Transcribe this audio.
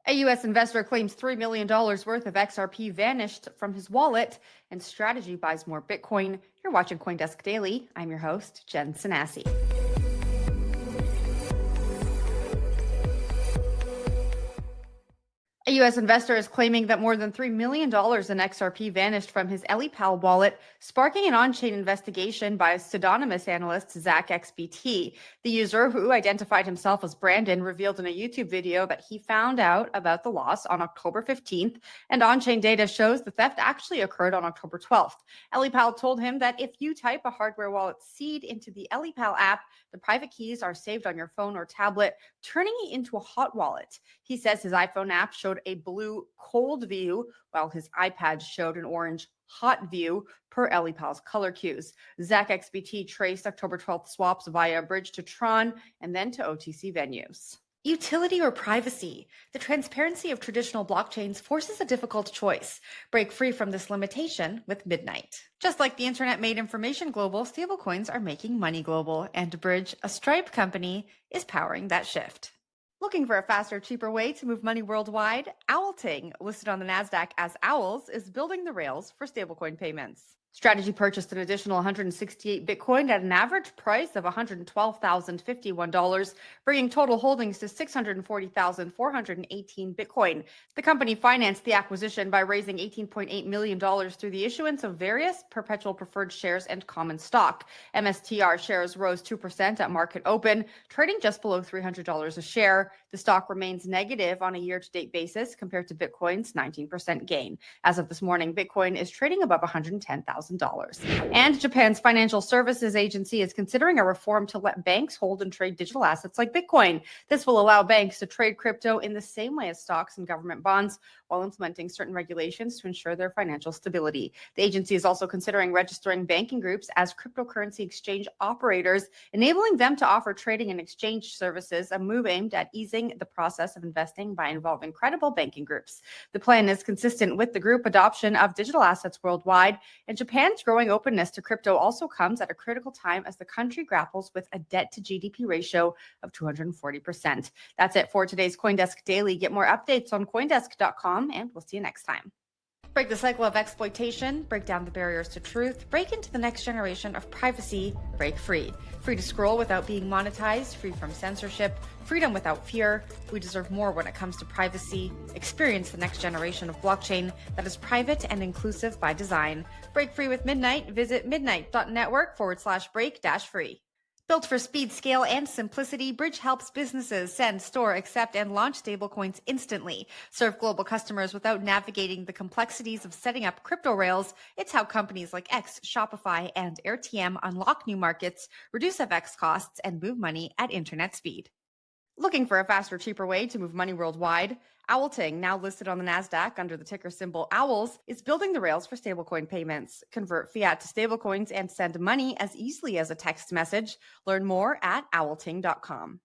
A U.S. investor claims $3 million worth of XRP vanished from his wallet, and strategy buys more Bitcoin. You're watching CoinDesk Daily. I'm your host, Jen Sanasie. A U.S. investor is claiming that more than $3 million in XRP vanished from his Ellipal wallet, sparking an on-chain investigation by pseudonymous analyst Zach XBT. The user, who identified himself as Brandon, revealed in a YouTube video that he found out about the loss on October 15th, and on-chain data shows the theft actually occurred on October 12th. Ellipal told him that if you type a hardware wallet seed into the Ellipal app, the private keys are saved on your phone or tablet, turning it into a hot wallet. He says his iPhone app showed a blue cold view, while his iPad showed an orange hot view per Ellipal's color cues. Zach XBT traced October 12th swaps via a bridge to Tron and then to OTC venues. Utility or privacy? The transparency of traditional blockchains forces a difficult choice. Break free from this limitation with Midnight. Just like the internet made information global, stablecoins are making money global, and Bridge, a Stripe company, is powering that shift. Looking for a faster, cheaper way to move money worldwide? Owlting, listed on the NASDAQ as Owls, is building the rails for stablecoin payments. Strategy purchased an additional 168 Bitcoin at an average price of $112,051, bringing total holdings to 640,418 Bitcoin. The company financed the acquisition by raising $18.8 million through the issuance of various perpetual preferred shares and common stock. MSTR shares rose 2% at market open, trading just below $300 a share. The stock remains negative on a year-to-date basis compared to Bitcoin's 19% gain. As of this morning, Bitcoin is trading above $110,000. And Japan's Financial Services Agency is considering a reform to let banks hold and trade digital assets like Bitcoin. This will allow banks to trade crypto in the same way as stocks and government bonds, while implementing certain regulations to ensure their financial stability. The agency is also considering registering banking groups as cryptocurrency exchange operators, enabling them to offer trading and exchange services, a move aimed at easing the process of investing by involving credible banking groups. The plan is consistent with the group adoption of digital assets worldwide, and Japan's growing openness to crypto also comes at a critical time as the country grapples with a debt-to-GDP ratio of 240%. That's it for today's CoinDesk Daily. Get more updates on CoinDesk.com, and we'll see you next time. Break the cycle of exploitation, break down the barriers to truth, break into the next generation of privacy, break free. Free to scroll without being monetized, free from censorship, freedom without fear. We deserve more when it comes to privacy. Experience the next generation of blockchain that is private and inclusive by design. Break free with Midnight. Visit midnight.network/break-free. Built for speed, scale, and simplicity, Bridge helps businesses send, store, accept, and launch stablecoins instantly. Serve global customers without navigating the complexities of setting up crypto rails. It's how companies like X, Shopify, and AirTM unlock new markets, reduce FX costs, and move money at internet speed. Looking for a faster, cheaper way to move money worldwide? Owlting, now listed on the NASDAQ under the ticker symbol Owls, is building the rails for stablecoin payments. Convert fiat to stablecoins and send money as easily as a text message. Learn more at owlting.com.